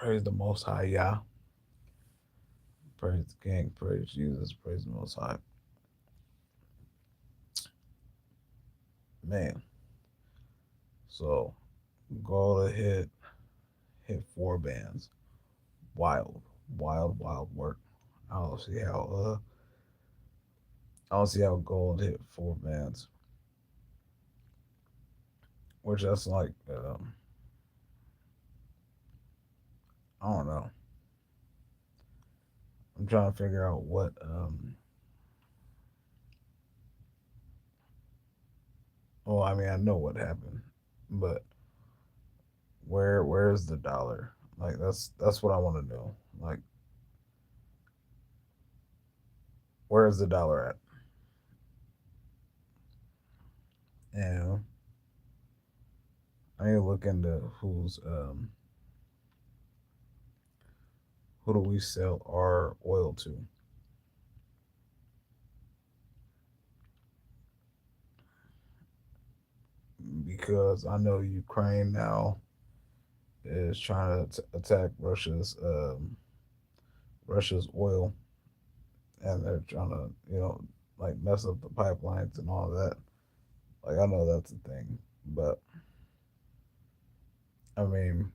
Praise the Most High, Yah. Praise the King. Praise Jesus. Praise the Most High. Man, so goal to hit 4 bands. Wild, wild work. I don't see how I don't see how gold hit 4 bands, which that's like I don't know. I'm trying to figure out what well, I mean, I know what happened, but where's the dollar? Like that's what I want to know. Like where's the dollar at? And I need to look into who do we sell our oil to? Because I know Ukraine now is trying to attack Russia's oil, and they're trying to like mess up the pipelines and all that. Like I know that's a thing, but I mean,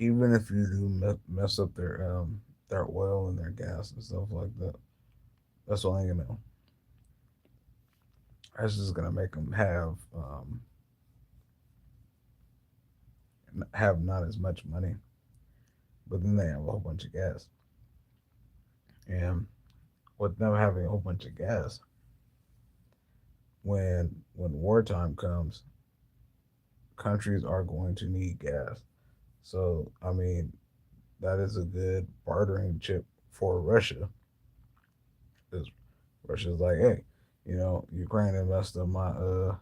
even if you do mess up their oil and their gas and stuff like that, that's only that's just gonna make them have not as much money, but then they have a whole bunch of gas, and with them having a whole bunch of gas, when wartime comes, countries are going to need gas. So I mean, that is a good bartering chip for Russia. Because Russia's like, hey, Ukraine had messed up my oil,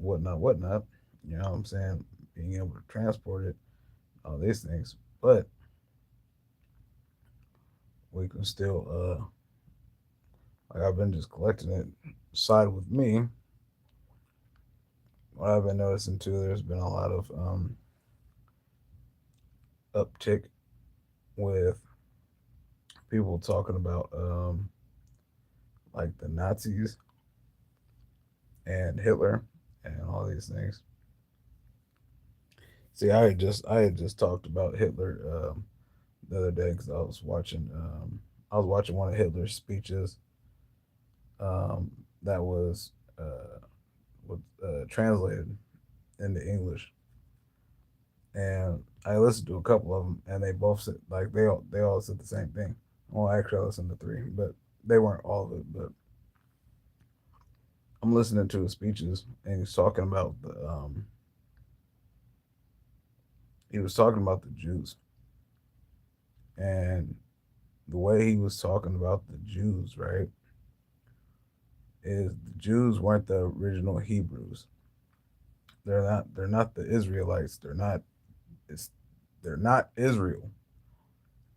whatnot. You know what I'm saying? Being able to transport it, all these things. But we can still like I've been just collecting it side with me. What I've been noticing too, there's been a lot of uptick with people talking about like the Nazis and Hitler and all these things. See, I had just talked about Hitler the other day because I was watching one of Hitler's speeches um, that uh, was translated into English, and I listened to a couple of them, and they both said like they all said the same thing. Well, actually, I listened to three, but they weren't all of it. But I'm listening to his speeches, and he was talking about the Jews, and the way he was talking about the Jews, right, is the Jews weren't the original Hebrews. They're not the Israelites. It's they're not Israel.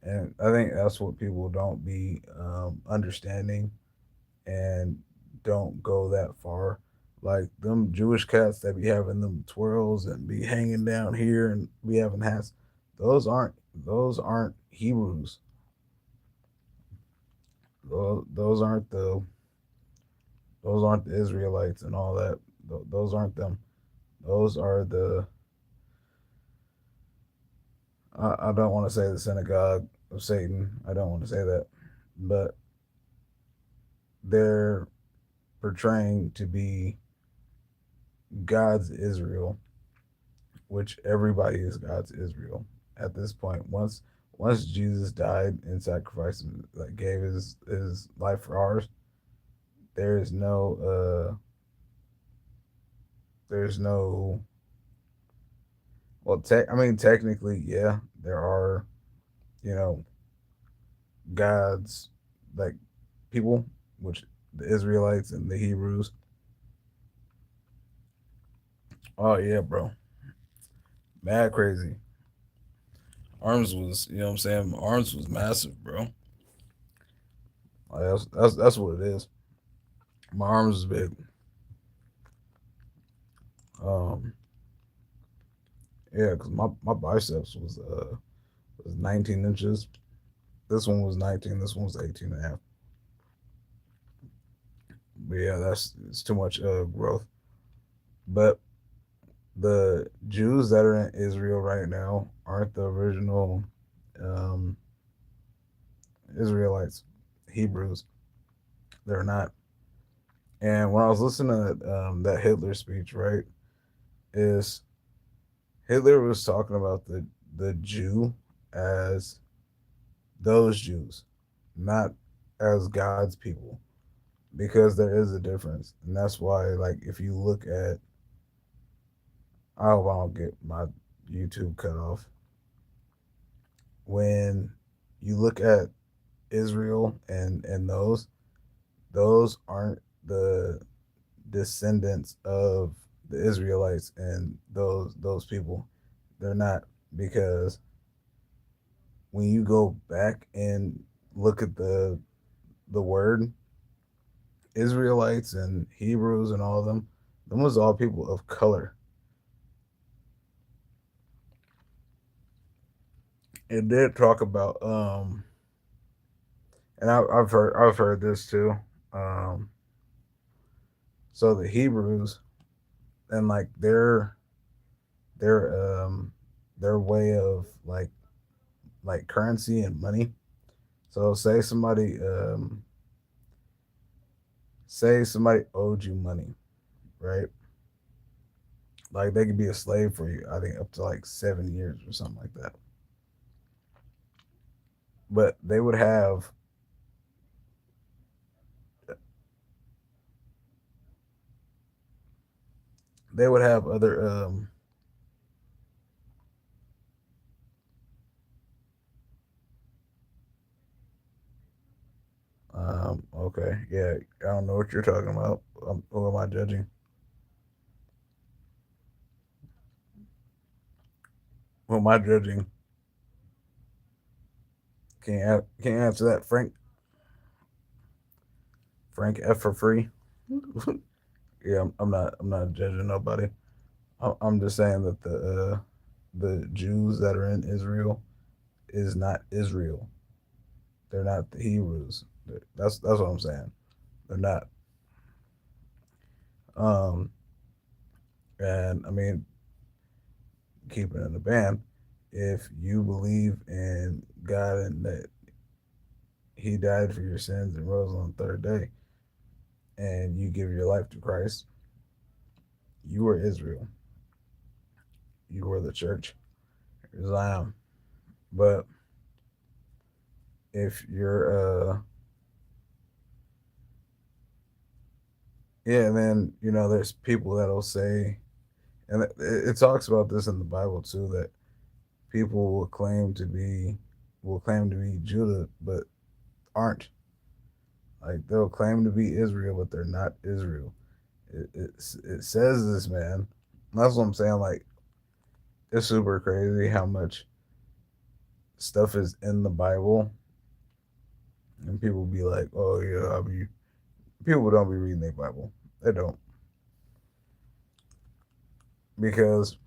And I think that's what people don't be understanding and don't go that far. Like them Jewish cats that be having them twirls and be hanging down here and be having hats, those aren't those aren't Hebrews. Those aren't the Israelites and all that. Those aren't them. Those are I don't want to say the synagogue of Satan. I don't want to say that, but they're portraying to be God's Israel, which everybody is God's Israel at this point. Once Jesus died and sacrificed and like gave his life for ours, there is no there's no well I mean technically yeah there are you know God's like people, which the Israelites and the Hebrews. Oh yeah, bro, mad crazy. Arms was, you know what I'm saying? Arms was massive, bro. Like that's what it is. My arms is big. Um, yeah, because my biceps was 19 inches. This one was 19. This one was 18 and a half. But yeah, that's it's too much growth. But the Jews that are in Israel right now aren't the original um, Israelites, Hebrews. They're not. And when I was listening to that Hitler speech, right, is Hitler was talking about the Jew as those Jews, not as God's people, because there is a difference, and that's why, like, if you look at, I hope I don't get my YouTube cut off. When you look at Israel and those aren't the descendants of the Israelites and those people. They're not, because when you go back and look at the word Israelites and Hebrews and all of them was all people of color. It did talk about and I've heard this too. Um, so the Hebrews and like their their way of like currency and money. So say somebody owed you money, right? Like they could be a slave for you, I think up to like 7 years or something like that. But they would have other okay, yeah, I don't know what you're talking about. Who am I judging? Who am I judging? Can't answer that, Frank F for free. Yeah, I'm not judging nobody. I'm just saying that the Jews that are in Israel is not Israel. They're not the Hebrews. That's what I'm saying. They're not. Um, and I mean, keeping it in the band, if you believe in God and that He died for your sins and rose on the third day, and you give your life to Christ, you are Israel. You are the church, Zion. But if you're yeah, and then there's people that'll say, and it talks about this in the Bible too, that people will claim to be Judah, but aren't. Like they'll claim to be Israel, but they're not Israel. It says this, man. That's what I'm saying. Like it's super crazy how much stuff is in the Bible, and people be like, "Oh yeah, I mean, people don't be reading their Bible. They don't, because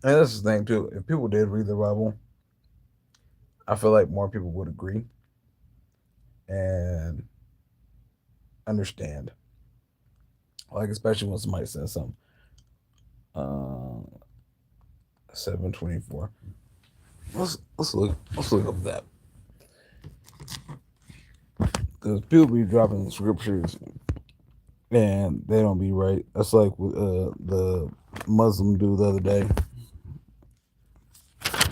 and that's the thing too. If people did read the Bible, I feel like more people would agree and understand. Like especially when somebody says something. Uh, 724. Let's look up that, because people be dropping scriptures and they don't be right. That's like with the Muslim dude the other day.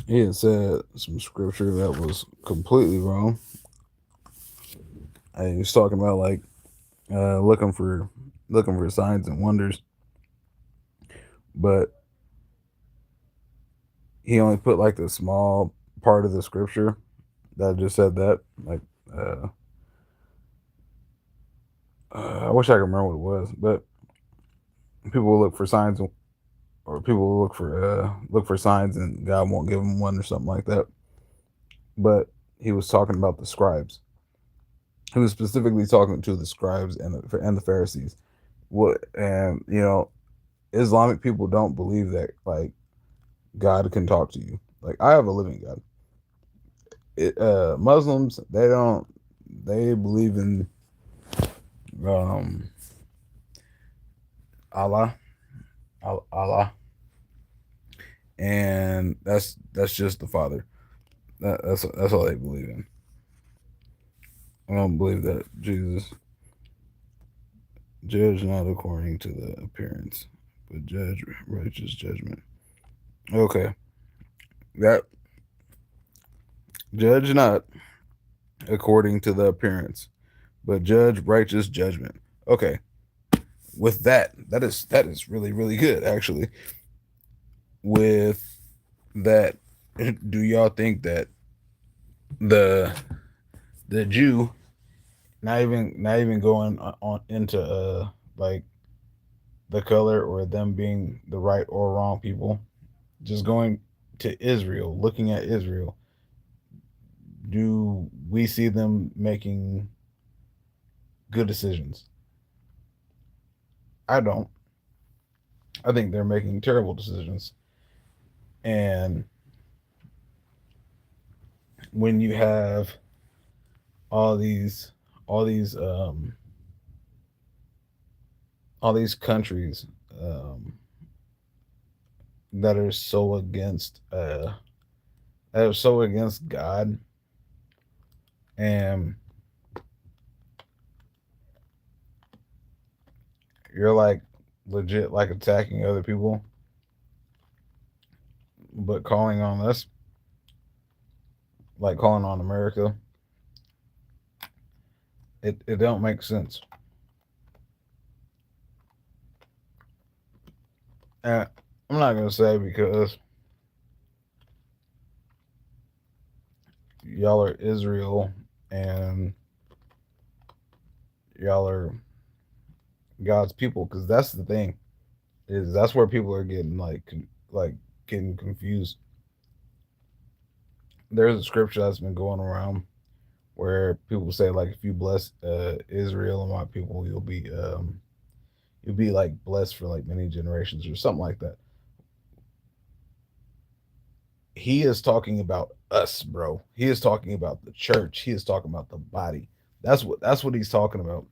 He had said some scripture that was completely wrong. And he was talking about like looking for signs and wonders, but he only put like the small part of the scripture that just said that. Like, uh, I wish I could remember what it was, but people will look for signs, or people will look for signs, and God won't give them one or something like that. but he was talking about the scribes. He was specifically talking to the scribes and the Pharisees. What and Islamic people don't believe that like God can talk to you. Like I have a living God. Muslims they don't they believe in um Allah, Allah, and that's just the Father. That's all they believe in. I don't believe that Jesus judge not according to the appearance, but judge righteous judgment. Okay, that judge not according to the appearance, but judge righteous judgment. Okay, with that is really really good actually. With that, do y'all think that the the Jew not even going on into like the color or them being the right or wrong people, just going to Israel, looking at Israel, do we see them making good decisions? I don't. I think they're making terrible decisions. And when you have all these all these um all these countries um that are so against God, and you're like legit like attacking other people but calling on us, like calling on America, it don't make sense. And I'm not gonna say because y'all are Israel and y'all are God's people, because that's the thing, is that's where people are getting like getting confused. There's a scripture that's been going around where people say like if you bless Israel and my people, you'll be like blessed for like many generations or something like that. He is talking about us, bro. He is talking about the church. He is talking about the body. That's what he's talking about.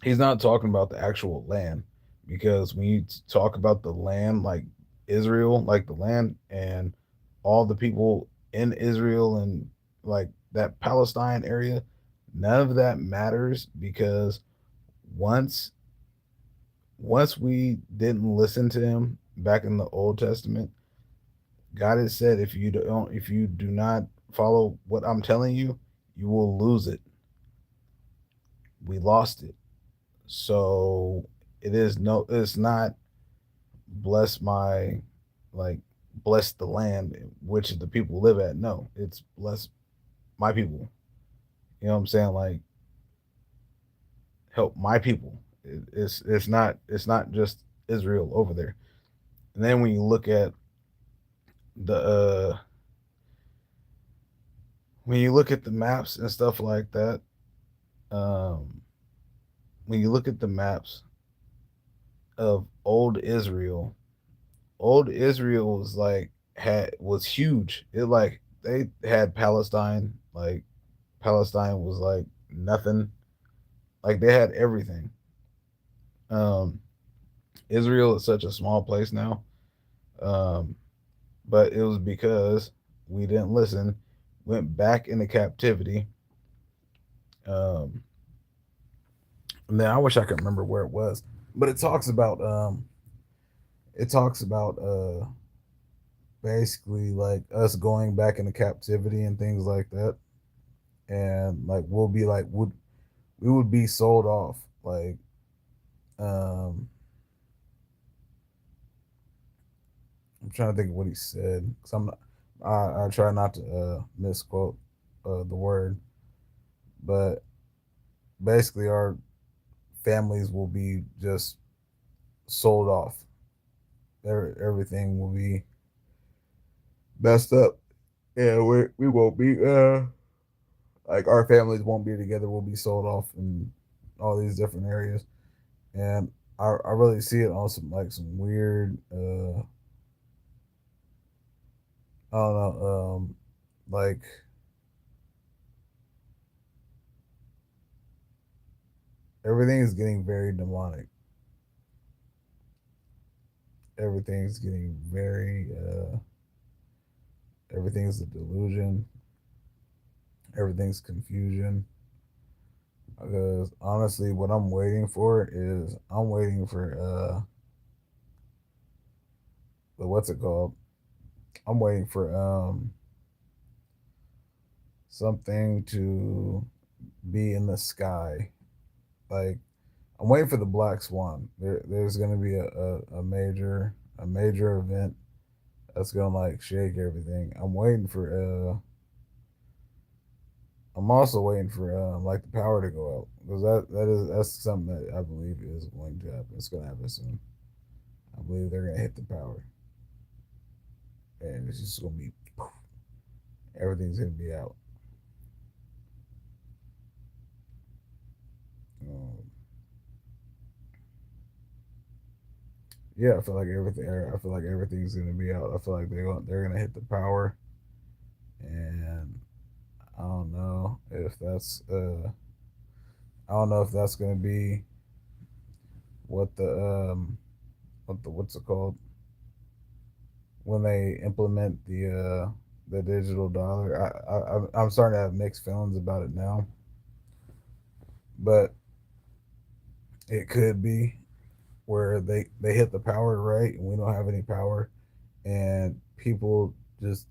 He's not talking about the actual land, because when you talk about the land, like Israel, like the land and all the people in Israel and like that Palestine area, none of that matters, because once once we didn't listen to him back in the Old Testament, God has said if you do not follow what I'm telling you, you will lose it. We lost it. So it's not bless my like bless the land which the people live at. No, it's bless my people. You know what I'm saying? Like help my people. It's not just Israel over there. And then the when you look at the maps and stuff like that, um, when you look at the maps of old Israel was huge. It like they had Palestine, like Palestine was like nothing. Like they had everything. Um, Israel is such a small place now. Um, but it was because we didn't listen, went back into captivity. Um, and then I wish I could remember where it was, but it talks about basically like us going back into captivity and things like that, and like we would be sold off like um I'm trying to think of what he said, because I try not to misquote the word, but basically our families will be just sold off. Everything will be messed up. Yeah, we won't be like our families won't be together. We'll be sold off in all these different areas, and I really see it on some like some weird I don't know like everything is getting very demonic. Everything's getting very everything's a delusion. Everything's confusion. Because honestly, what I'm waiting for is I'm waiting for the what's it called? I'm waiting for something to be in the sky. Like I'm waiting for the black swan. There's gonna be a major event that's gonna like shake everything. I'm also waiting for like the power to go out because that's something that I believe is going to happen. It's gonna happen soon. I believe they're gonna hit the power, and it's just gonna be everything's gonna be out. Um, yeah, I feel like everything. I feel like everything's gonna be out. I feel like they're gonna hit the power, and I don't know if that's I don't know if that's gonna be what the what's it called when they implement the digital dollar. I'm starting to have mixed feelings about it now, but it could be where they hit the power right and we don't have any power and people just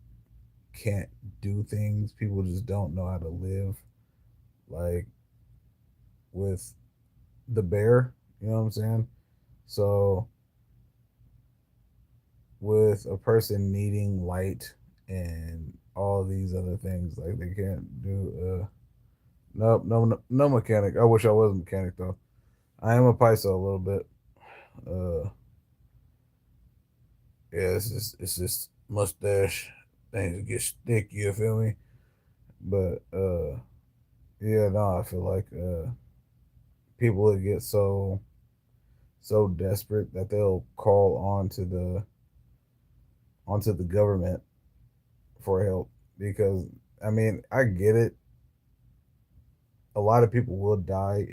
can't do things. People just don't know how to live like with the bear. You know what I'm saying? So with a person needing light and all these other things, like they can't do no mechanic. I wish I was a mechanic though. I am a Pyso a little bit. Uh yeah, it's just mustache things get sticky, you feel me? But yeah, no, I feel like people would get so desperate that they'll call onto the government for help because I mean, I get it. A lot of people will die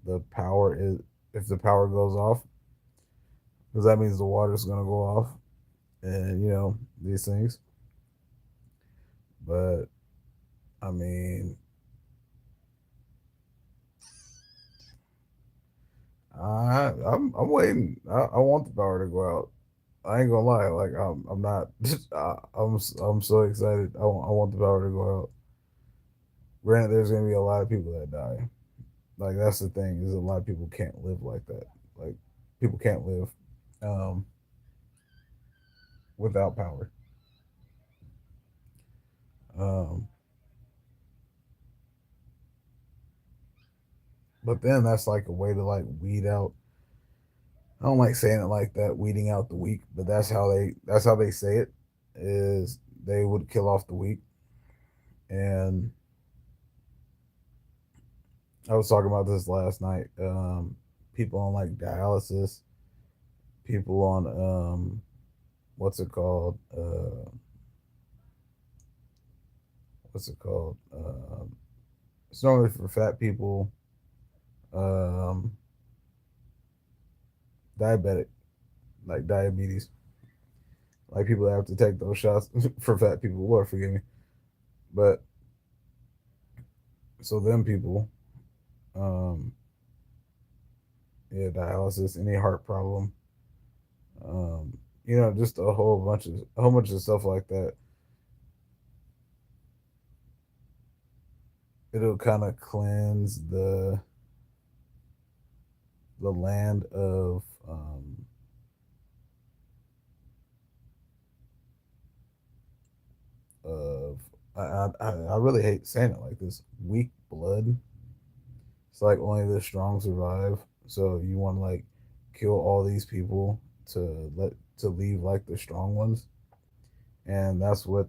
the power is if the power goes off because that means the water's going to go off and these things. But I mean, I'm waiting. I want the power to go out. I ain't gonna lie. Like I'm not. I'm so excited. I want the power to go out. Granted, there's gonna be a lot of people that die. Like that's the thing is a lot of people can't live like that. Like people can't live um, without power. Um, but then that's like a way to like weed out. I don't like saying it like that, weeding out the weak, but that's how they say it. Is they would kill off the weak, and I was talking about this last night. People on like dialysis, people on what's it called? What's it called? It's normally for fat people. Um, diabetic, like diabetes, like people that have to take those shots for fat people. Lord forgive me, but so them people, um, yeah, dialysis, any heart problem, just a whole bunch of stuff like that. It'll kind of cleanse the land of I really hate saying it like this weak blood. It's like only the strong survive. So you want to like kill all these people to leave like the strong ones, and that's what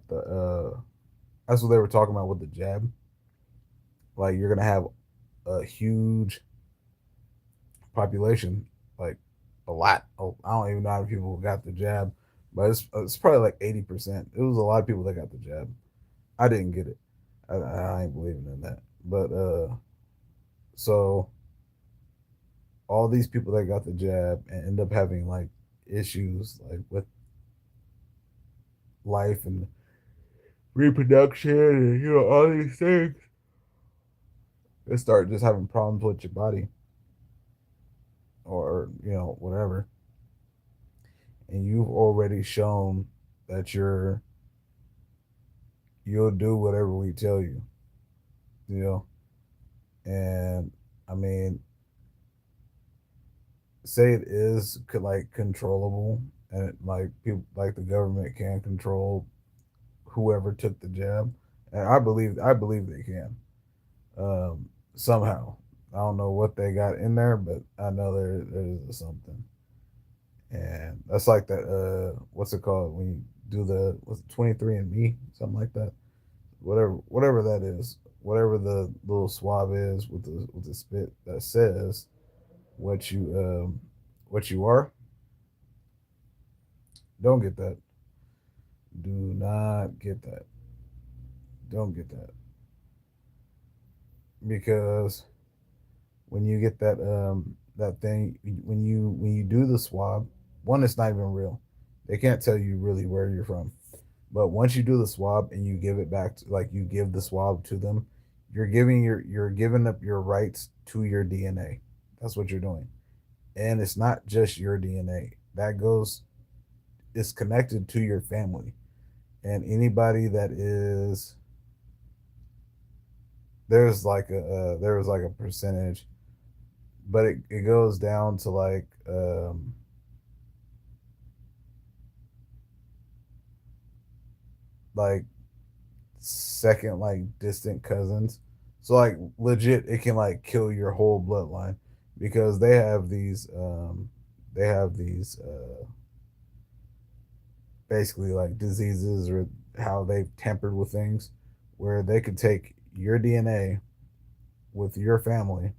That's what they were talking about with the jab. Like you're gonna have a huge population, like a lot. Oh, I don't even know how many people got the jab, but it's probably like 80%. It was a lot of people that got the jab. I didn't get it. I ain't believing in that. But so all these people that got the jab and end up having like issues like with life and reproduction and all these things, they start just having problems with your body or whatever, and you've already shown that you'll do whatever we tell you, you know. And I mean, say it is like controllable, and like people like the government can control whoever took the jab, and I believe they can, somehow. I don't know what they got in there, but I know there's something. And that's like that. What's it called when you do the what's it, 23andMe, something like that. Whatever that is, whatever the little swab is with the spit that says what you are. Don't get that. Do not get that. Don't get that because when you get that thing when you do the swab, one, it's not even real. They can't tell you really where you're from. But once you do the swab and you give it back to, like you give the swab to them, you're giving up your rights to your DNA. That's what you're doing. And it's not just your DNA. That goes it's connected to your family. And anybody that is there was like a percentage, but it goes down to like second like distant cousins. So like legit it can like kill your whole bloodline because they have these basically like diseases or how they've tampered with things where they could take your DNA with your family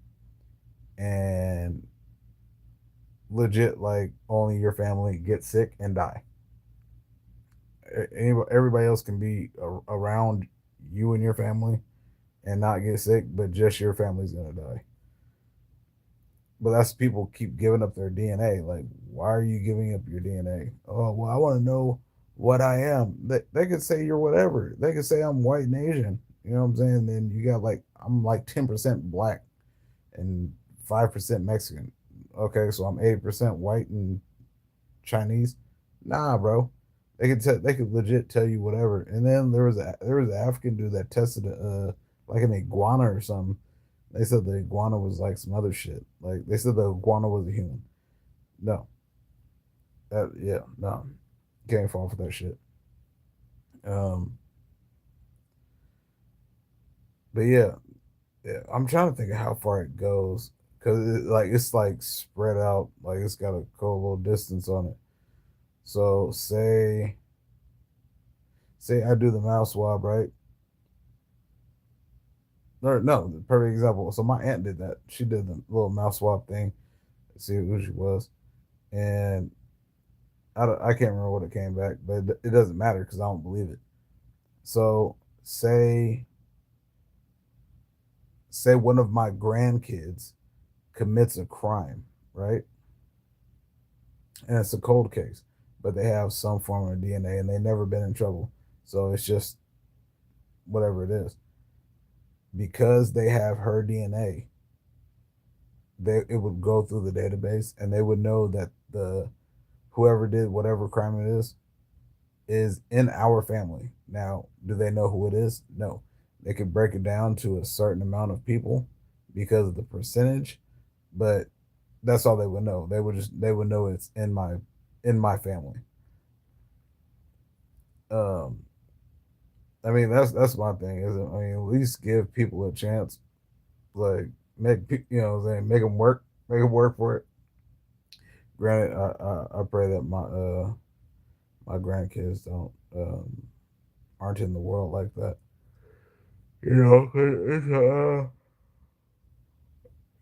and legit like only your family get sick and die. Everybody else can be around you and your family and not get sick, but just your family's gonna die. But that's people keep giving up their DNA. Like, why are you giving up your DNA? Oh, well, I want to know what I am. They could say you're whatever. They could say I'm white and Asian. You know what I'm saying? Then you got like I'm like 10% black and 5% Mexican. Okay, so I'm 80% white and Chinese. Nah, bro. They could legit tell you whatever. And then there was an African dude that tested like an iguana or something. They said the iguana was like some other shit. Like they said the iguana was a human. No, yeah, no, can't fall for that shit. Um, but yeah, yeah, I'm trying to think of how far it goes because it's like spread out. Like it's got a cool little distance on it. So say I do the mouth swab, right? Or no, the perfect example. So my aunt did that. She did the little mouth swab thing to see who she was, and I can't remember what it came back, but it doesn't matter because I don't believe it. So say one of my grandkids commits a crime, right? And it's a cold case, but they have some form of DNA and they never been in trouble. So it's just whatever it is. Because they have her DNA, it would go through the database and they would know that the whoever did whatever crime it is in our family. Now, do they know who it is? No. They could break it down to a certain amount of people because of the percentage, but that's all they would know. They would know it's in my family. Um, I mean that's my thing. Is I mean at least give people a chance. Like make them work for it. Granted, I pray that my grandkids don't aren't in the world like that. You know,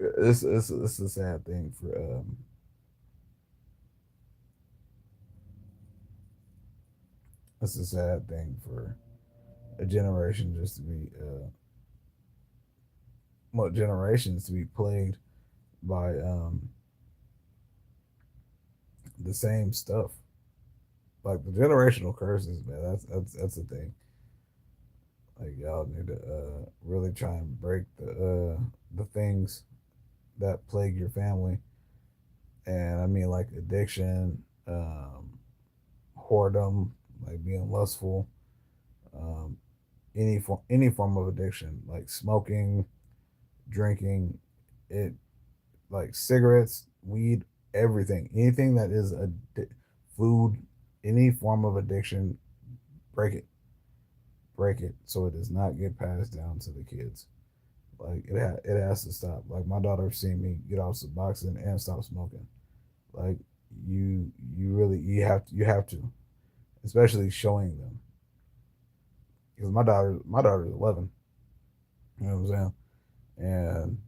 it's a sad thing for it's a sad thing for a generation just to be generations to be plagued by the same stuff. Like the generational curses, man. That's the thing. Like y'all need to really try and break the things that plague your family, and I mean like addiction, whoredom, like being lustful, um, any form of addiction, like smoking, drinking, it like cigarettes, weed, everything, anything that is a food, any form of addiction, break it, break it, so it does not get passed down to the kids. Like it has to stop. Like my daughter seen me get off Suboxone and stop smoking. Like you really you have to, especially showing them because my daughter is 11. You know what I'm saying? And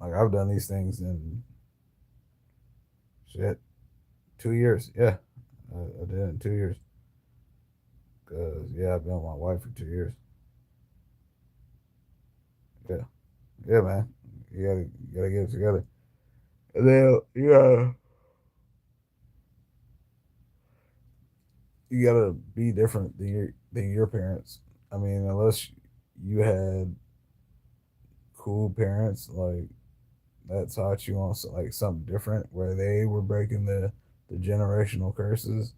like I've done these things in shit 2 years. Yeah, I did it in 2 years. Cause yeah, I've been with my wife for 2 years. Yeah, yeah, man. You gotta get it together. And then you gotta be different than your parents. I mean, unless you had cool parents like that taught you on like something different, where they were breaking the generational curses.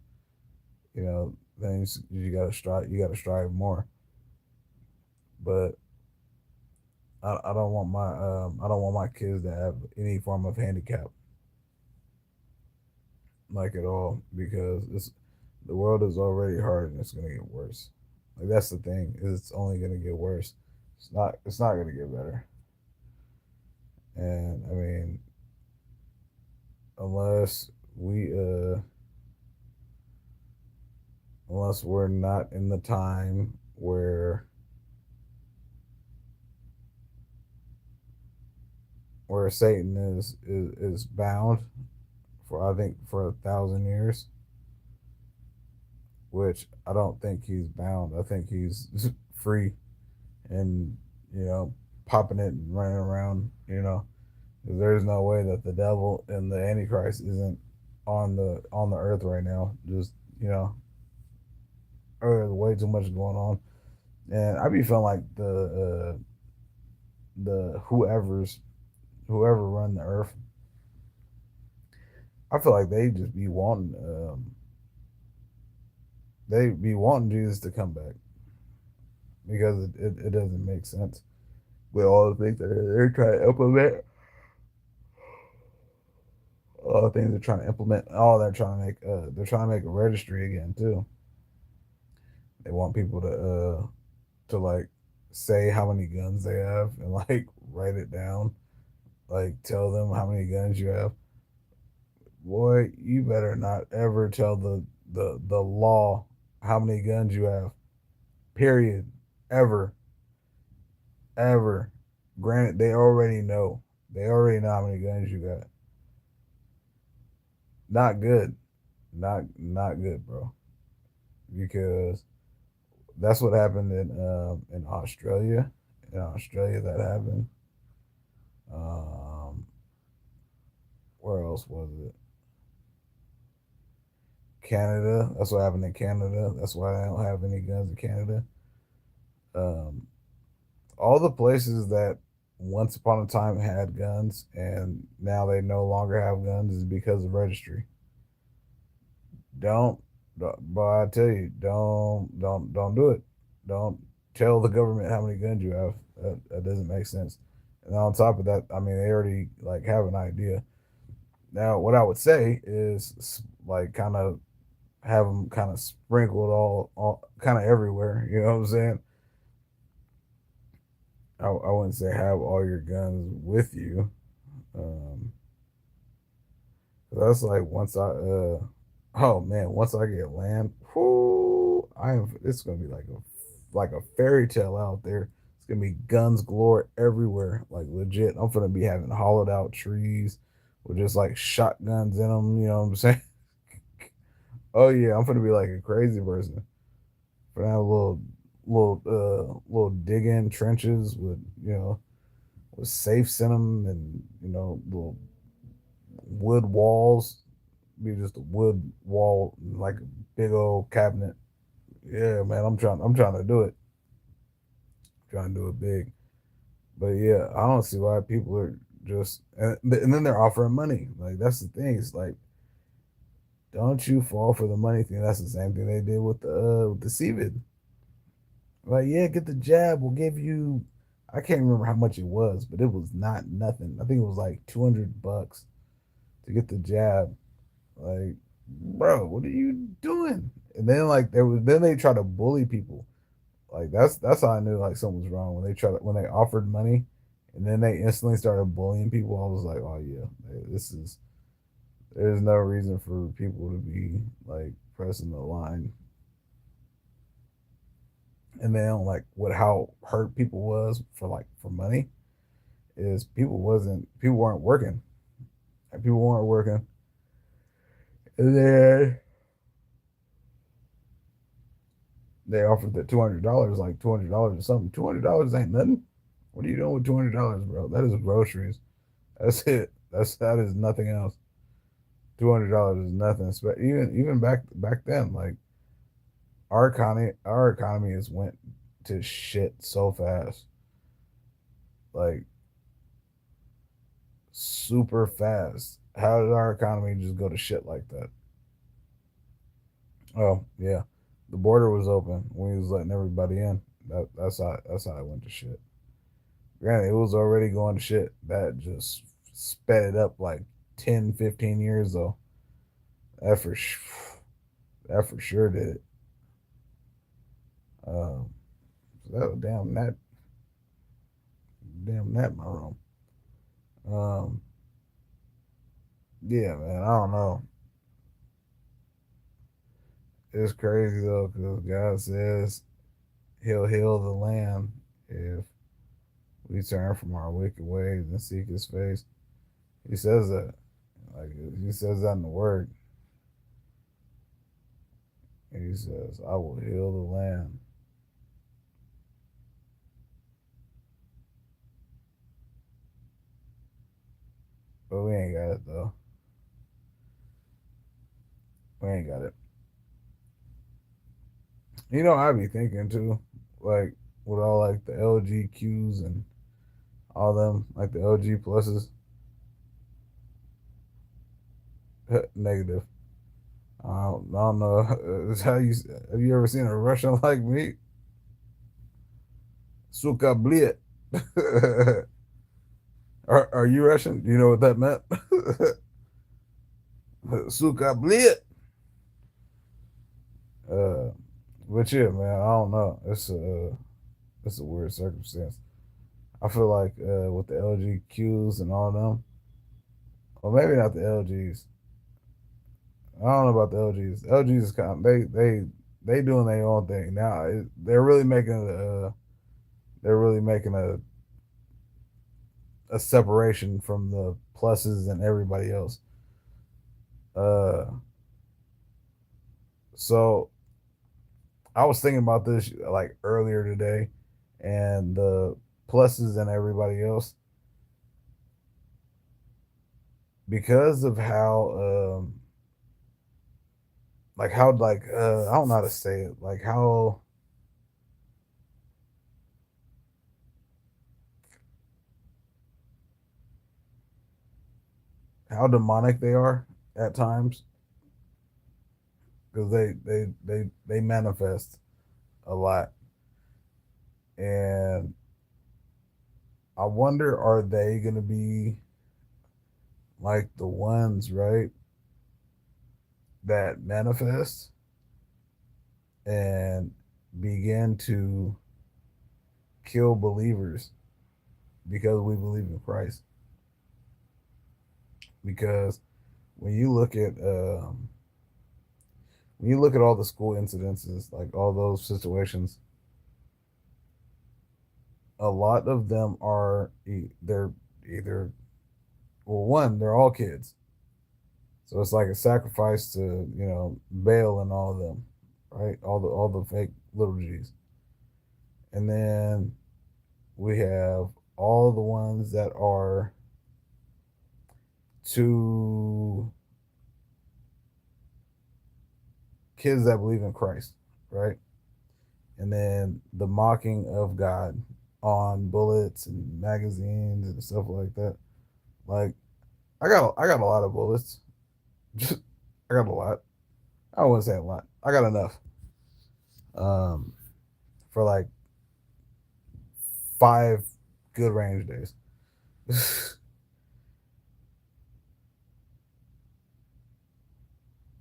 You know, things you gotta strive. You gotta strive more. But I don't want my I don't want my kids to have any form of handicap, like at all, because the world is already hard and it's gonna get worse. Like that's the thing, is it's only gonna get worse. It's not gonna get better. And I mean, unless we unless we're not in the time where Satan is bound for, I think, for 1,000 years, which I don't think he's bound. I think he's free and you know popping it and running around. You know, there's no way that the devil and the Antichrist isn't on the earth right now. Just you know, there's way too much going on, and I be feeling like the whoever run the earth, I feel like they be wanting Jesus to come back because it doesn't make sense with all the things that they're trying to implement. All the things they're trying to implement, all they're trying to make a registry again too. They want people to like say how many guns they have and like write it down, like tell them how many guns you have. Boy, you better not ever tell the law how many guns you have. Period. Ever. Ever. Granted, they already know. They already know how many guns you got. Not good. Not good, bro. Because that's what happened in Australia. In Australia, that happened. Um, where else was it? Canada. That's what happened in Canada. That's why I don't have any guns in Canada. Um, all the places that once upon a time had guns and now they no longer have guns is because of registry. Don't, but I tell you, don't do it. Don't tell the government how many guns you have. That doesn't make sense. And on top of that, I mean, they already like have an idea. Now, what I would say is like kind of have them kind of sprinkled all kind of everywhere. You know what I'm saying? I wouldn't say have all your guns with you. Um, that's like once oh man, once I get land, whoo, I am. It's gonna be like a fairy tale out there. It's gonna be guns galore everywhere, like legit. I'm gonna be having hollowed out trees with just like shotguns in them. You know what I'm saying? Oh yeah, I'm gonna be like a crazy person. Gonna have little dig in trenches with with safes in them, and little wood walls. Be just a wood wall, like a big old cabinet. Yeah, man, I'm trying to do it. Trying to do it big. But yeah, I don't see why people are just and then they're offering money. Like that's the thing. It's like, don't you fall for the money thing. That's the same thing they did with the CVID. Like, yeah, get the jab. We'll give you. I can't remember how much it was, but it was not nothing. I think it was like $200 to get the jab. Like, bro, what are you doing? And then then they try to bully people. Like that's how I knew like something was wrong when when they offered money, and then they instantly started bullying people. I was like, oh yeah, this is there's no reason for people to be like pressing the line. And then like what how hurt people was for money is people weren't working. And people weren't working. And then they offered the $200, like $200 or something. $200 ain't nothing. What are you doing with $200, bro? That is groceries. That's it. That is nothing else. $200 is nothing. Even back then, like our economy has went to shit so fast, like super fast. How did our economy just go to shit like that? Oh yeah, the border was open when he was letting everybody in. That's how it went to shit. Granted, it was already going to shit. That just sped it up like 10, 15 years though. That for that for sure did it. Um, so that damn that my room. Um, yeah, man. I don't know. It's crazy though, because God says He'll heal the land if we turn from our wicked ways and seek His face. He says that, like He says that in the Word. He says, "I will heal the land." But we ain't got it though. We ain't got it. I be thinking too, like with all like the LGQs and all them, like the LG pluses, negative. I don't know. It's how you have you ever seen a Russian like me? Suka bliet. Are you Russian? Do you know what that meant? Suka bliet. Uh, but yeah, man, I don't know. It's a weird circumstance. I feel like with the LGQs and all them, or maybe not the LGs. I don't know about the LGs. LGs is kind of, they doing their own thing now. They're really making a separation from the pluses and everybody else. Uh, so I was thinking about this like earlier today, and the pluses and everybody else because of how I don't know how to say it, like how demonic they are at times, because they manifest a lot. And I wonder, are they going to be like the ones, right, that manifest and begin to kill believers because we believe in Christ? Because when you look at all the school incidences, like all those situations, a lot of them they're either, well, one, they're all kids, so it's like a sacrifice to, Baal and all of them, right? All the fake little G's, and then we have all the ones that are to kids that believe in Christ, right? And then the mocking of God on bullets and magazines and stuff like that. Like, I got a lot of bullets. I got a lot. I wouldn't say a lot. I got enough. Um, for like 5 good range days.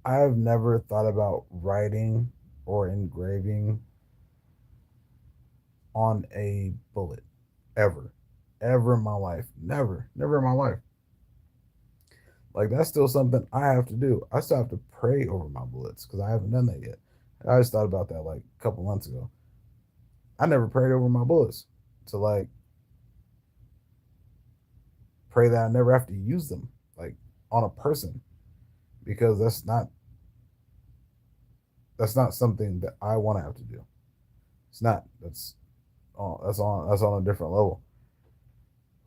I've never thought about writing or engraving on a bullet ever, ever in my life. Never in my life. Like, that's still something I have to do. I still have to pray over my bullets because I haven't done that yet. I just thought about that like a couple months ago. I never prayed over my bullets to like pray that I never have to use them like on a person, because that's not something that I want to have to do. It's not. That's on a different level.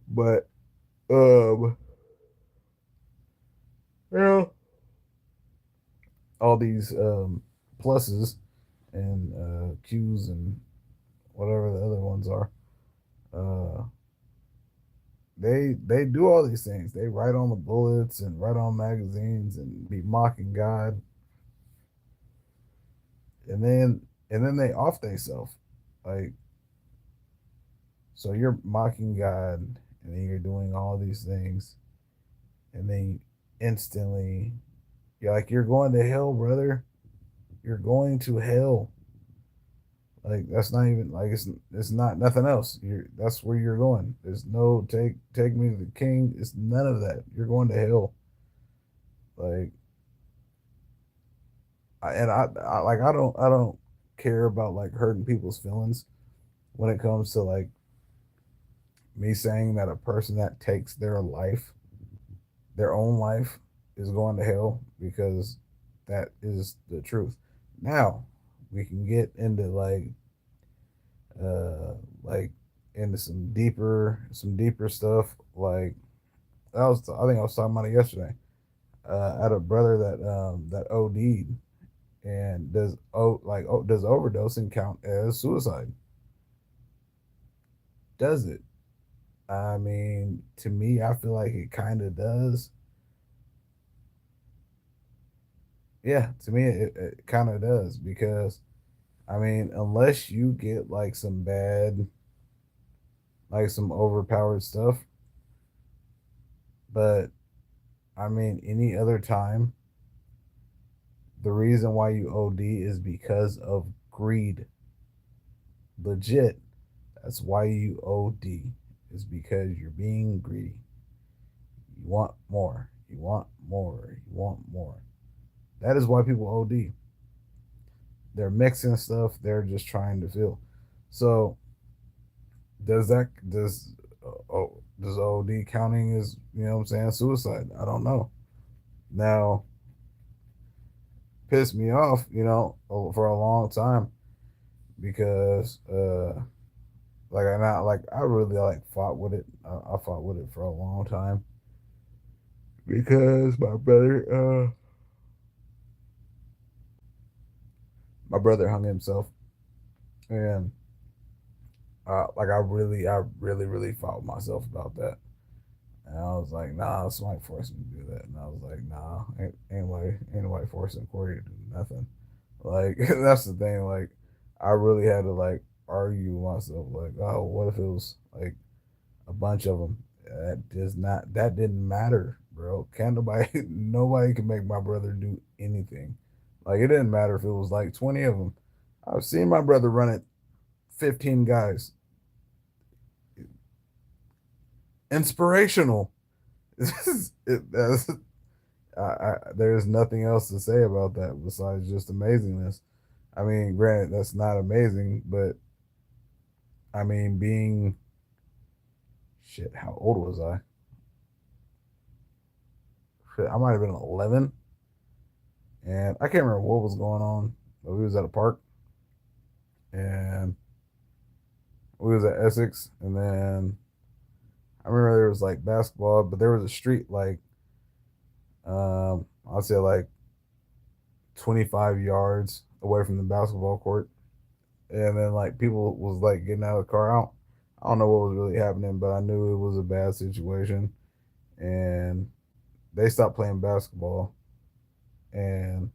But um, you know, all these pluses and Q's and whatever the other ones are, uh, they do all these things. They write on the bullets and write on magazines and be mocking God, and then they off themselves. Like, so you're mocking God, and then you're doing all these things, and then instantly you're like, you're going to hell, brother. You're going to hell. Like, that's not even like, it's not nothing else. That's where you're going. There's no take me to the king. It's none of that. You're going to hell. Like, I don't care about like hurting people's feelings when it comes to like me saying that a person that takes their own life, is going to hell, because that is the truth. Now we can get into uh like into some deeper stuff. Like, I think I was talking about it yesterday. I had a brother that OD'd, and does overdosing count as suicide? Does it? I mean, to me, I feel like it kind of does. Yeah, to me, it kind of does, because I mean, unless you get like some overpowered stuff, but I mean, any other time, the reason why you OD is because of greed. Legit. That's why you OD, is because you're being greedy. You want more. You want more. You want more. That is why people OD. They're mixing stuff. They're just trying to feel. So does that does OD counting as, what I'm saying, suicide? I don't know. Now, pissed me off, for a long time, because I really like fought with it. I fought with it for a long time, because my brother hung himself, and I really fought with myself about that. And I was like, nah, somebody forced me to do that. And I was like, nah, ain't nobody forcing Corey to do nothing. Like, that's the thing. Like, I really had to like argue with myself. Like, oh, what if it was like a bunch of them? That didn't matter, bro. Can't nobody, nobody can make my brother do anything. Like, it didn't matter if it was like 20 of them. I've seen my brother run it 15 guys. Inspirational. There's nothing else to say about that besides just amazingness. I mean, granted, that's not amazing, but I mean, being shit, how old was I? Shit, I might have been 11, and I can't remember what was going on. But we was at a park, and we was at Essex, and then I remember there was like basketball, but there was a street like I'd say like 25 yards away from the basketball court, and then like people was like getting out of the car. I don't know what was really happening, but I knew it was a bad situation, and they stopped playing basketball, and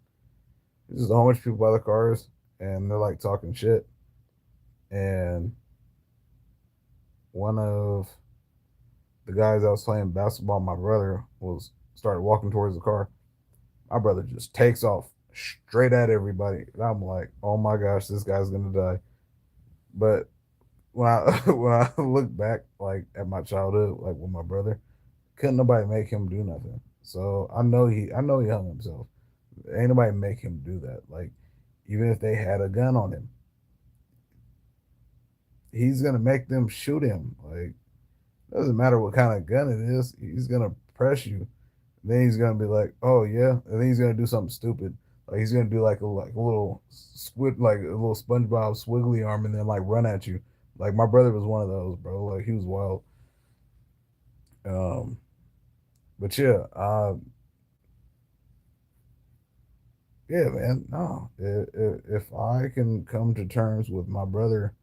there's just a whole bunch of people by the cars, and they're like talking shit, and one of the guys that was playing basketball, my brother, was started walking towards the car. My brother just takes off straight at everybody, and I'm like, oh my gosh, this guy's gonna die. But when I when I look back like at my childhood, like with my brother, couldn't nobody make him do nothing. So I know he hung himself. Ain't nobody make him do that. Like even if they had a gun on him, he's gonna make them shoot him. Like doesn't matter what kind of gun it is, he's gonna press you. Then he's gonna be like, "Oh yeah," and then he's gonna do something stupid. Like he's gonna do like a little squid, like a little SpongeBob swiggly arm, and then like run at you. Like my brother was one of those, bro. Like he was wild. Um, but yeah, yeah, man. No, if I can come to terms with my brother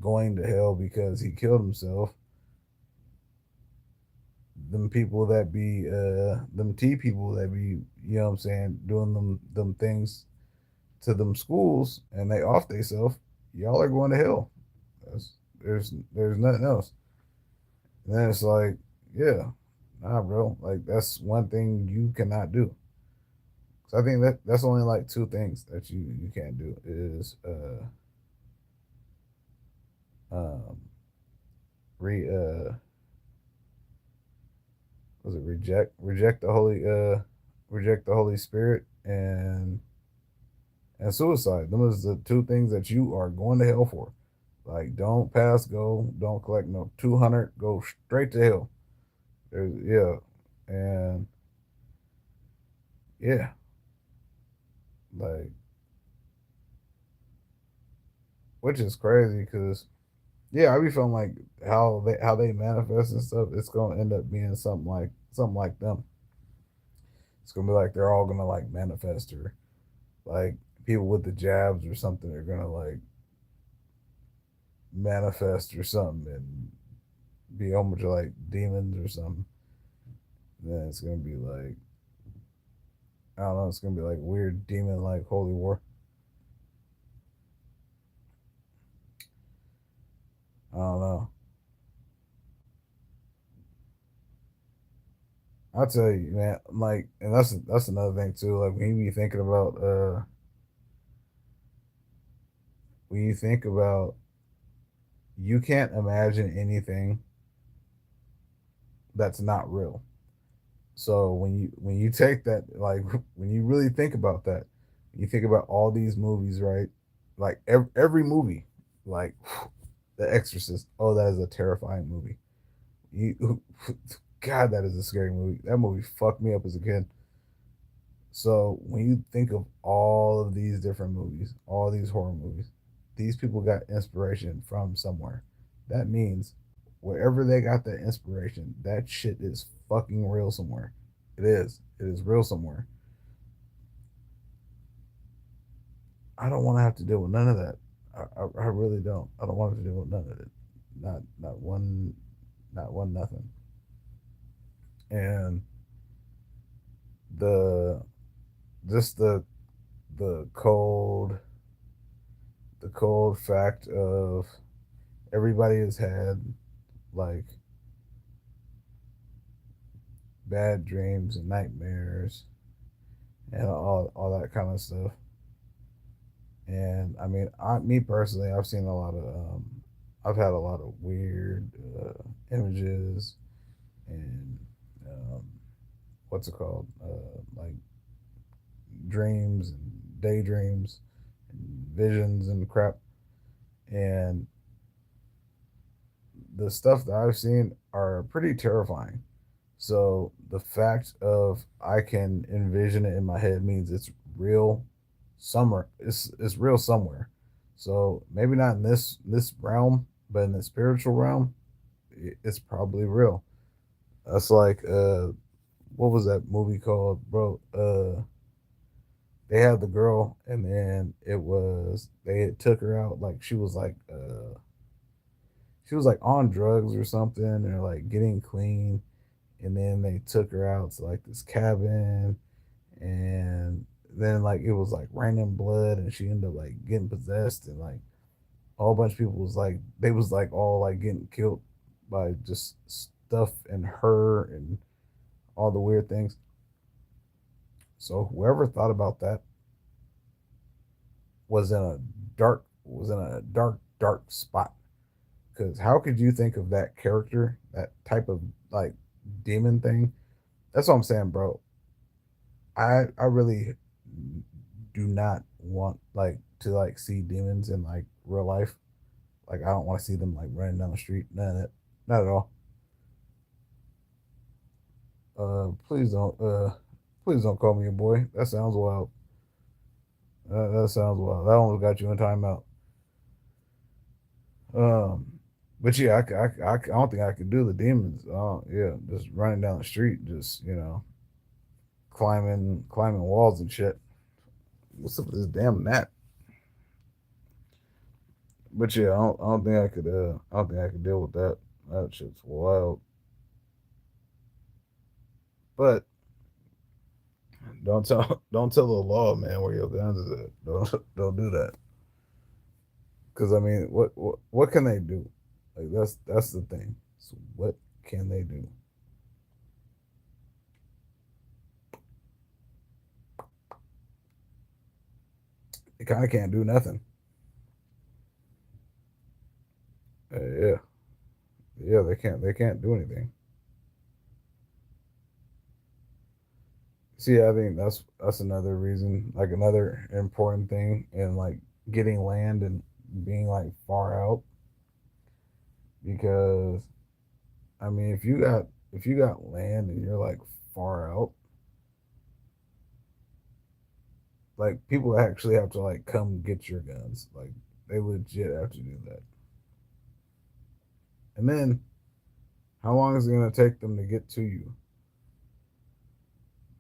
going to hell because he killed himself, them people that be them T people that be, you know what I'm saying, doing them things to them schools and they off they self, y'all are going to hell. That's, there's nothing else. And then it's like, yeah, nah, bro. Like that's one thing you cannot do. So I think that's only like two things that you can't do is um re was it reject the Holy Spirit and suicide. Them is the two things that you are going to hell for. Like don't pass go, don't collect no 200, go straight to hell. There's yeah, and yeah, like which is crazy because yeah, I be feeling like how they manifest and stuff. It's gonna end up being something like them. It's gonna be like they're all gonna like manifest or like people with the jabs or something are gonna like manifest or something and be a bunch of like demons or something. And then it's gonna be like I don't know. It's gonna be like weird demon like holy war. I don't know. I tell you, man. Like, and that's another thing too. Like when you be thinking about when you think about you can't imagine anything that's not real. So when you take that like when you really think about that, you think about all these movies, right? Like every movie, like The Exorcist. Oh, that is a terrifying movie. You, God, that is a scary movie. That movie fucked me up as a kid. So when you think of all of these different movies, all these horror movies, these people got inspiration from somewhere. That means wherever they got that inspiration, that shit is fucking real somewhere. It is. It is real somewhere. I don't want to have to deal with none of that. I really don't. I don't want to deal with none of it. Not one, not one nothing. And the just the the cold fact of everybody has had like bad dreams and nightmares and all that kind of stuff. And I mean, me personally, I've seen a lot of I've had a lot of weird images and um, what's it called, like dreams and daydreams and visions and crap. And the stuff that I've seen are pretty terrifying. So the fact of I can envision it in my head means it's real somewhere. It's real somewhere. So maybe not in this realm, but in the spiritual realm, it's probably real. That's like what was that movie called, bro? They had the girl, and then it was they had took her out like she was like on drugs or something, and they're like getting clean, and then they took her out to like this cabin, and then like it was like raining blood, and she ended up like getting possessed, and like a whole bunch of people was like they was like all like getting killed by just stuff and her and all the weird things. So whoever thought about that was in a dark spot. Because how could you think of that character, that type of like demon thing? That's what I'm saying, bro. I really do not want like to like see demons in like real life. Like I don't want to see them like running down the street. None of that. Not at all. Please don't call me a boy. That sounds wild. That sounds wild. That almost got you in timeout. Um, but yeah, I don't think I could do the demons. Yeah, just running down the street, just climbing walls and shit. What's up with this damn gnat? But yeah, I don't think I could. I don't think I could deal with that. That shit's wild. But don't tell the law, man, where your guns is at. Don't do that. Because I mean, what can they do? Like that's the thing. So what can they do? They kind of can't do nothing. Yeah, yeah, they can't do anything. See, I think that's another reason, like another important thing in like getting land and being like far out because I mean if you got land and you're like far out, like people actually have to like come get your guns. Like they legit have to do that. And then how long is it gonna take them to get to you?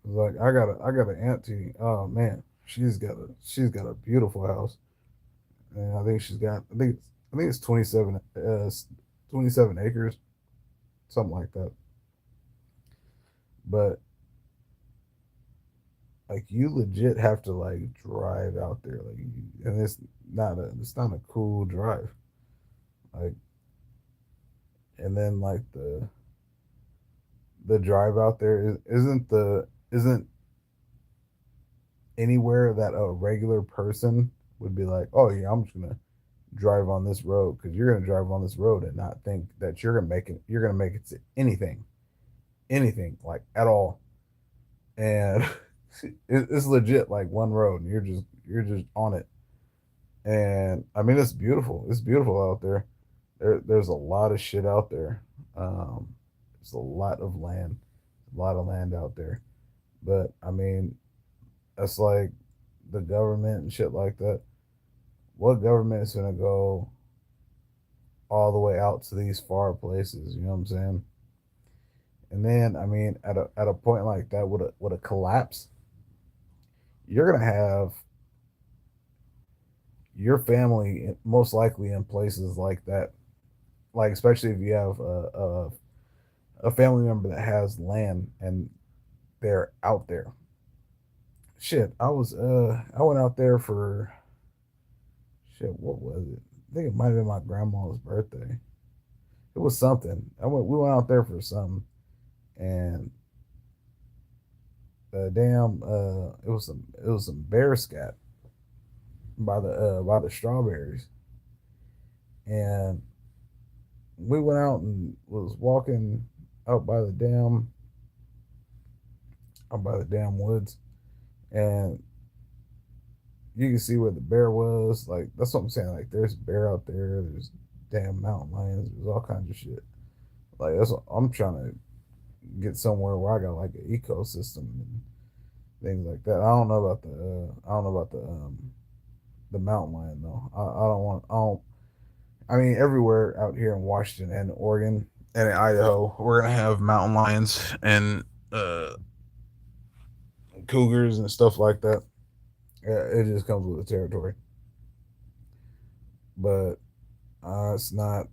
It's like I got an auntie. Oh man, she's got a beautiful house. And I think she's got I think it's 27 acres, something like that. But like you legit have to like drive out there, like, and it's not a cool drive. Like, and then like the drive out there isn't anywhere that a regular person would be like, oh yeah, I'm just gonna drive on this road because you're gonna drive on this road and not think that you're gonna make it to anything like at all, and it's legit like one road and you're just on it. And I mean it's beautiful out there. There's a lot of shit out there. There's a lot of land out there. But I mean, that's like the government and shit like that. What government is gonna go all the way out to these far places? You know what I'm saying? And then I mean, at a point like that, with a collapse, you're gonna have your family most likely in places like that. Like especially if you have a family member that has land and they're out there. Shit, I went out there for shit. What was it? I think it might have been my grandma's birthday. It was something. We went out there for something, and damn, it was some bear scat by the strawberries, and we went out and was walking out by the dam, out by the damn woods, and you can see where the bear was. Like that's what I'm saying. Like there's bear out there. There's damn mountain lions. There's all kinds of shit. Like that's what I'm trying to get somewhere where I got like an ecosystem and things like that. I don't know about the mountain lion though. I don't want. I don't. I mean, everywhere out here in Washington and Oregon and in Idaho, we're gonna have mountain lions and uh, cougars and stuff like that. Yeah, it just comes with the territory. But it's not.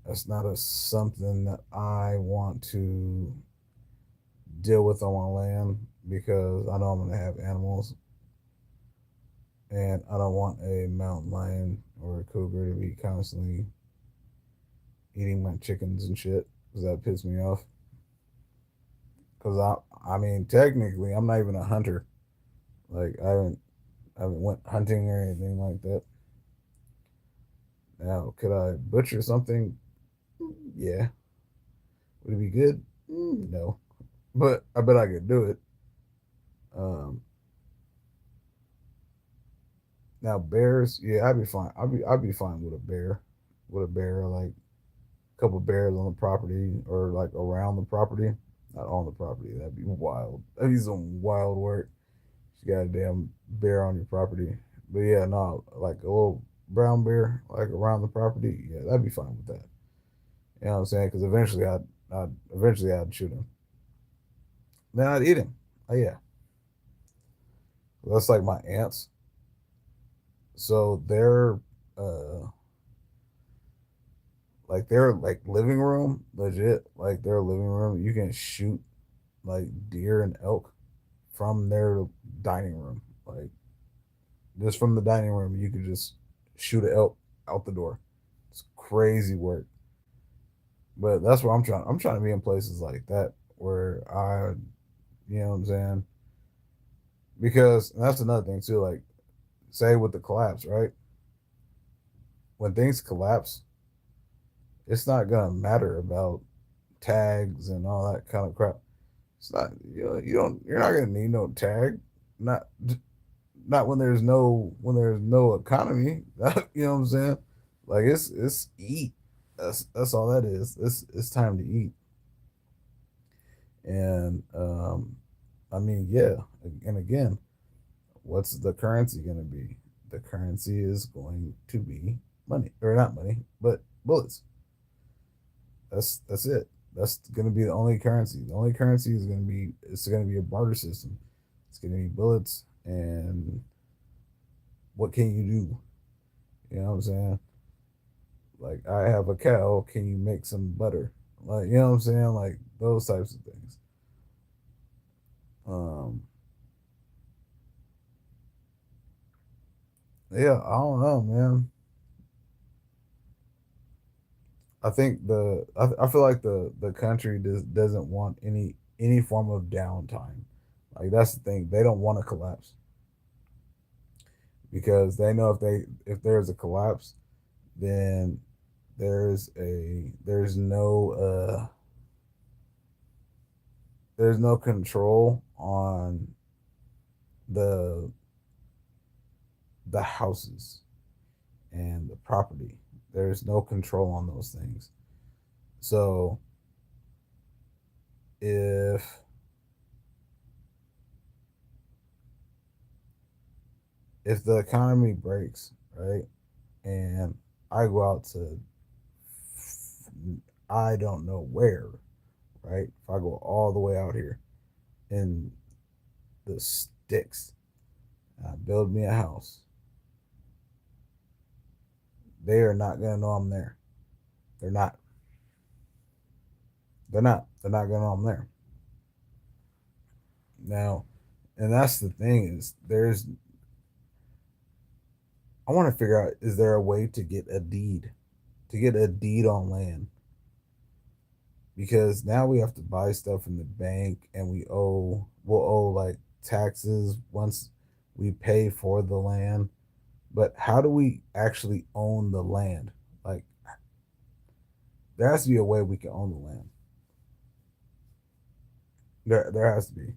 That's not a something that I want to deal with on my land because I know I'm gonna have animals, and I don't want a mountain lion or a cougar to be constantly eating my chickens and shit because that pisses me off. Because I mean, technically, I'm not even a hunter. Like I haven't went hunting or anything like that. Now, could I butcher something? Yeah. Would it be good? No. But I bet I could do it. Um, Now bears, yeah, I'd be fine. I'd be fine with a bear, like a couple bears on the property or like around the property, not on the property. That'd be wild. That'd be some wild work. You got a damn bear on your property, but yeah, no, like a little brown bear like around the property. Yeah, that'd be fine with that. You know what I'm saying? Because eventually I'd shoot him. Then I'd eat him. Oh yeah, that's like my aunts. So uh their like living room, legit, like their living room, you can shoot like deer and elk from their dining room. Like just from the dining room, you could just shoot an elk out the door. It's crazy work. But that's where I'm trying. I'm trying to be in places like that where you know what I'm saying? Because that's another thing too. Like, say with the collapse, right? When things collapse, it's not gonna matter about tags and all that kind of crap. It's not you're not gonna need no tag. Not not when there's no economy. You know what I'm saying? Like it's eat. That's all that is. It's time to eat. And I mean, yeah. And again, what's the currency gonna be? The currency is going to be money, or not money, but bullets. That's it. That's gonna be the only currency. The only currency is gonna be a barter system. It's gonna be bullets and what can you do? You know what I'm saying? Like I have a cow, can you make some butter? Like you know what I'm saying? Like those types of things. Um yeah, I don't know, man. I feel like the country doesn't want any form of downtime. Like that's the thing. They don't want to collapse because they know if there's a collapse, then uh there's no control on the the houses and the property. There's no control on those things. So if the economy breaks, right, and I go out to I don't know where, right? If I go all the way out here in the sticks, and I build me a house, they are not gonna know I'm there. They're not. They're not. They're not gonna know I'm there. Now, and that's the thing is I want to figure out, is there a way to get a deed, on land? Because now we have to buy stuff in the bank and we'll owe like taxes once we pay for the land. But how do we actually own the land? Like there has to be a way we can own the land. There has to be,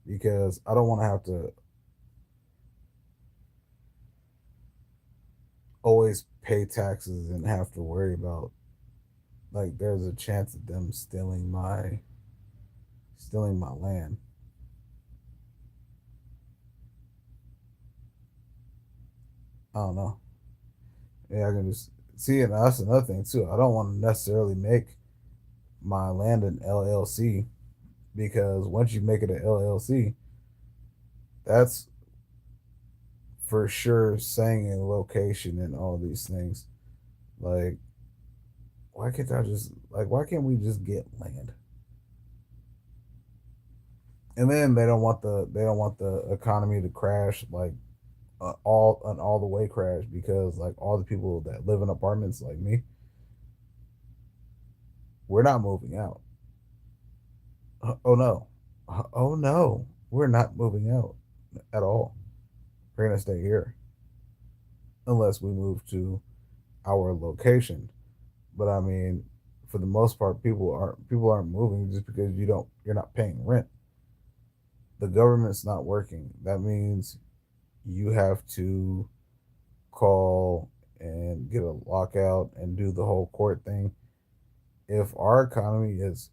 because I don't want to have to always pay taxes and have to worry about, like, there's a chance of them stealing my land. I don't know. Yeah, I can just see it. That's another thing too. I don't want to necessarily make my land an LLC, because once you make it an LLC, that's for sure saying a location and all these things. Like, why can't we just get land? And then they don't want the economy to crash, like, all the way crash, because like all the people that live in apartments like me, we're not moving out. Oh no. Oh no. We're not moving out at all. We're gonna stay here unless we move to our location. But I mean, for the most part, people aren't moving just because you're not paying rent. The government's not working. That means you have to call and get a lockout and do the whole court thing. If our economy is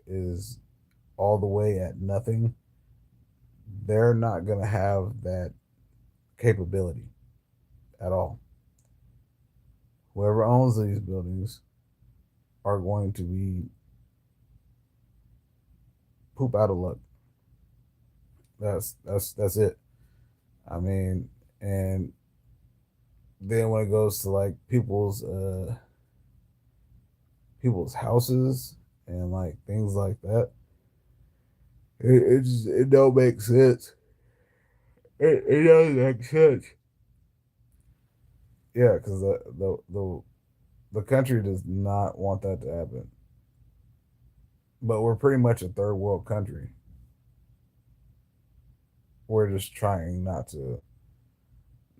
all the way at nothing, they're not going to have that capability at all. Whoever owns these buildings are going to be poop out of luck. That's it. I mean, and then when it goes to like people's houses and like things like that, it don't make sense. It doesn't make sense. Yeah, because the country does not want that to happen. But we're pretty much a third world country. We're just trying not to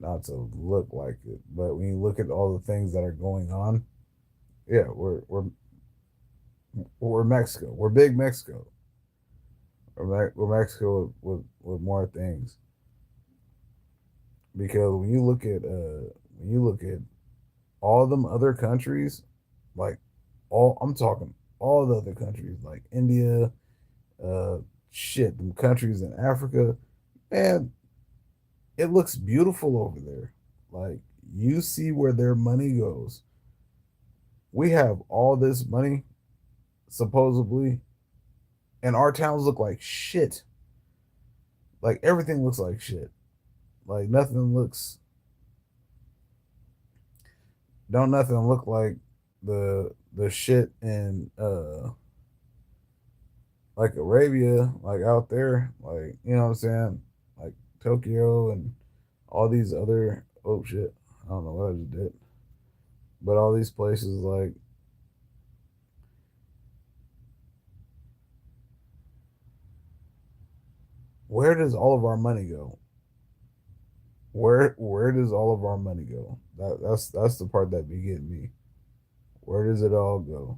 look like it. But when you look at all the things that are going on, yeah, we're Mexico. We're big Mexico. We're Mexico with more things. Because when you look at all them other countries, like, all I'm talking all the other countries like India, uh, shit, them countries in Africa, man, it looks beautiful over there. Like, you see where their money goes. We have all this money supposedly, and our towns look like shit. Like, everything looks like shit. Like, nothing look like the shit in like Arabia, like out there, like, you know what I'm saying, like Tokyo and all these other, oh shit, I don't know what I just did, but all these places, like, where does all of our money go? Where does all of our money go? That's the part that be getting me. Where does it all go?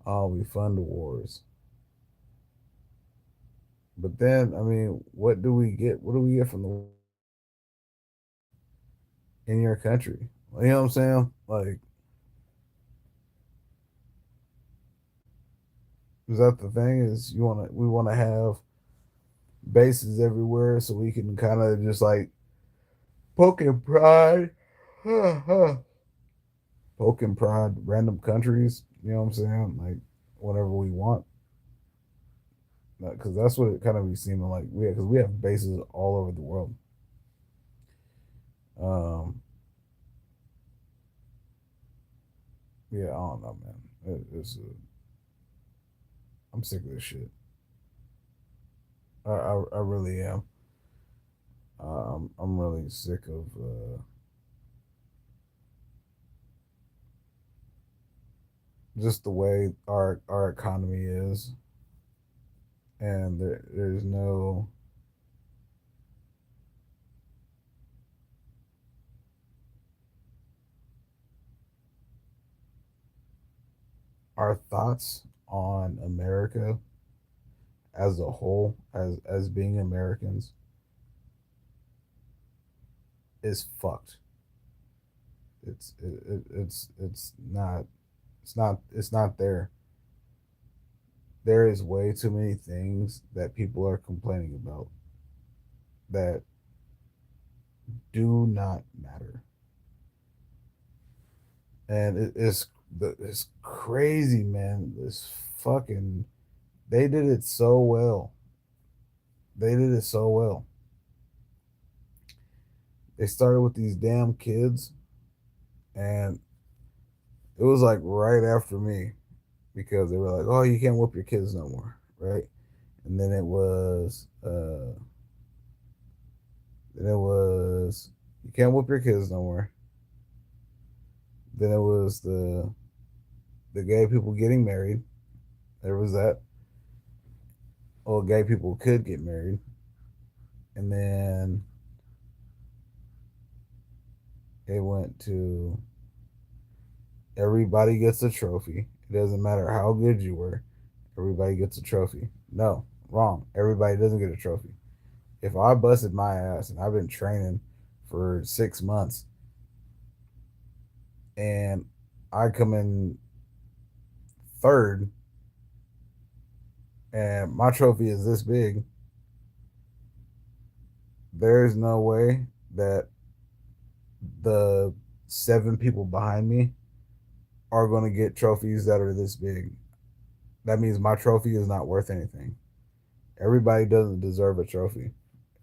Oh, we fund the wars. But then, I mean, what do we get? What do we get from the in your country? You know what I'm saying? Like, is that the thing? Is we want to have bases everywhere so we can kind of just like poke and pride, poke and pride random countries. You know what I'm saying? Like, whenever we want, because that's what it kind of be seeming like. Because we have bases all over the world. Um, yeah, I don't know, man. I'm sick of this shit. I really am. I'm really sick of just the way our economy is, and there's no, our thoughts on America as a whole, as being Americans, is fucked. It's not there. There is way too many things that people are complaining about that do not matter, and it's crazy, man. This fucking they did it so well. They did it so well. They started with these damn kids, and it was like right after me because they were like, "Oh, you can't whoop your kids no more," right? And then it was you can't whoop your kids no more. Then it was the gay people getting married. There was that. Well, gay people could get married, and then it went to everybody gets a trophy. It doesn't matter how good you were. Everybody gets a trophy. No, wrong. Everybody doesn't get a trophy. If I busted my ass and I've been training for 6 months and I come in third and my trophy is this big, there's no way that the 7 people behind me are going to get trophies that are this big. That means my trophy is not worth anything. Everybody doesn't deserve a trophy.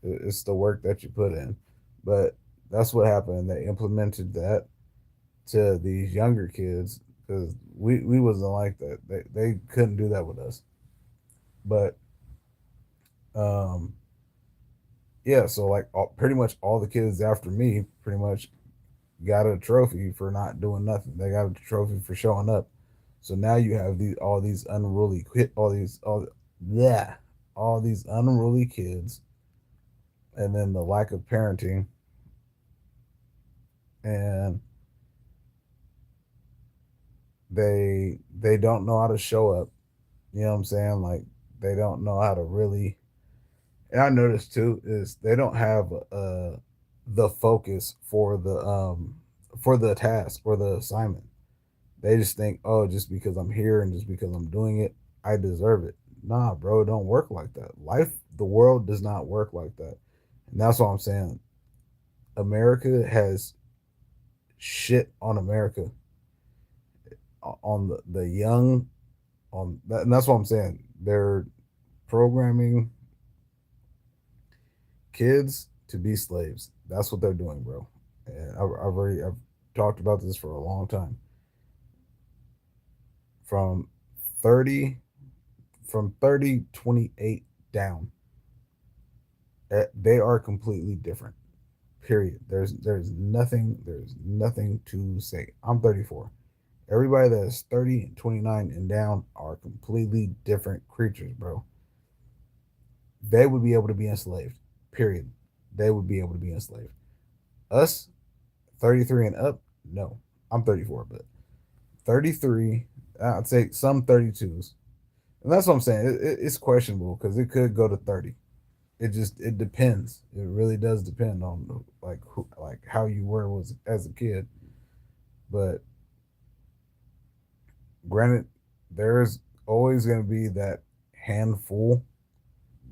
It's the work that you put in. But that's what happened. They implemented that to these younger kids because we wasn't like that. They couldn't do that with us. But um, yeah, so like pretty much all the kids after me pretty much got a trophy for not doing nothing. They got a trophy for showing up. So now you have these unruly yeah, all these unruly kids, and then the lack of parenting, and they don't know how to show up. You know what I'm saying? Like they don't know how to really. And I noticed too is they don't have the focus for the task or the assignment. They just think, oh, just because I'm here and just because I'm doing it, I deserve it. Nah, bro, it don't work like that. The world does not work like that. And that's what I'm saying. America has shit on America, on the young, on that, and that's what I'm saying. They're programming kids to be slaves. That's what they're doing, bro. And I've talked about this for a long time. From 30 from 30 28 down, they are completely different. Period. There's nothing to say. I'm 34. Everybody that is 30 and 29 and down are completely different creatures, bro. They would be able to be enslaved. Period. They would be able to be enslaved. Us, 33 and up, no. I'm 34, but 33, I'd say some 32s. And that's what I'm saying. It's questionable because it could go to 30. It depends. It really does depend on like how you were was as a kid. But granted, there's always going to be that handful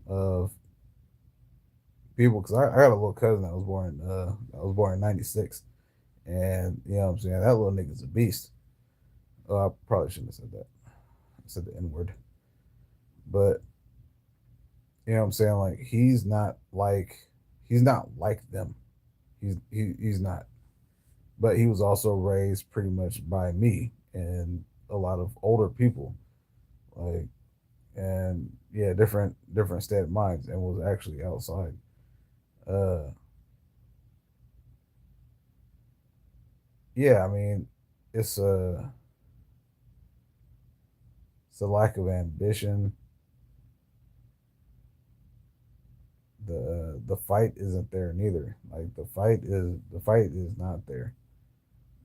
of people because I got a little cousin that was born in '96, and you know what I'm saying, that little nigga's a beast. I probably shouldn't have said that. I said the N word, but you know what I'm saying. Like he's not like them. He's not. But he was also raised pretty much by me and a lot of older people, like, and yeah, different state of minds, and was actually outside. Uh, yeah, I mean, it's a it's a lack of ambition. The fight isn't there neither. Like the fight is not there.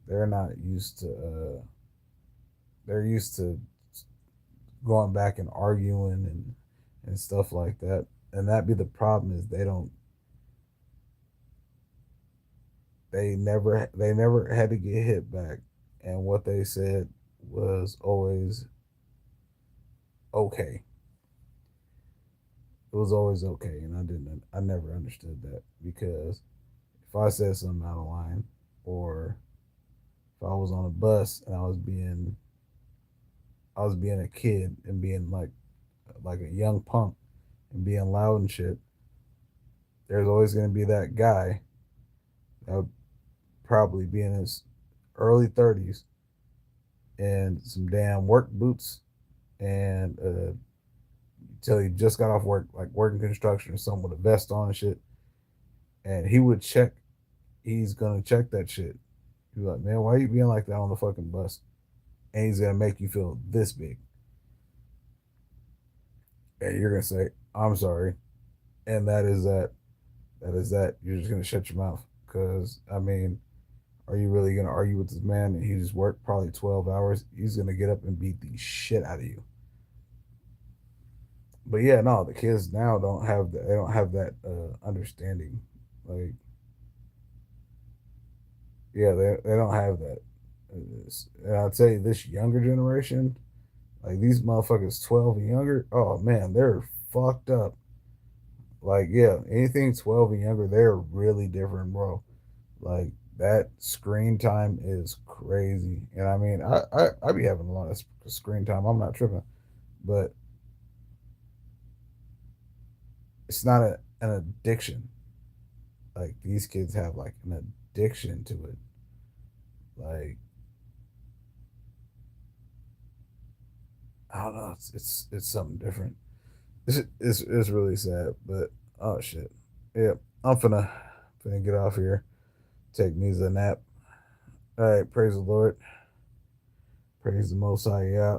They're not used to. They're used to going back and arguing and stuff like that. And that be the problem is they never had to get hit back, and what they said was always okay. It was always okay, and I never understood that, because if I said something out of line, or if I was on a bus and I was being a kid and being like a young punk and being loud and shit, there's always going to be that guy that would probably be in his early 30s and some damn work boots, and till he just got off work, like working construction or something, with a vest on and shit. And he would check. He's gonna check that shit. He's like, man, why are you being like that on the fucking bus? And he's gonna make you feel this big, and you're gonna say, I'm sorry, and that is that. That is that. You're just gonna shut your mouth, because I mean, are you really gonna argue with this man? And he just worked probably 12 hours. He's gonna get up and beat the shit out of you. But yeah, no, the kids now don't have that. They don't have that understanding. Like, yeah, they don't have that. And I'll tell you, this younger generation, like these motherfuckers 12 and younger, oh man, they're fucked up. Like, yeah, anything 12 and younger, they're really different, bro. Like, that screen time is crazy. And I mean, I be having a lot of screen time. I'm not tripping. But it's not an addiction. Like, these kids have like an addiction to it. Like, I don't know. It's something different. It's really sad. But oh shit. Yeah, I'm finna get off here. Take me a nap. All right, praise the Lord. Praise the Most High. Yeah.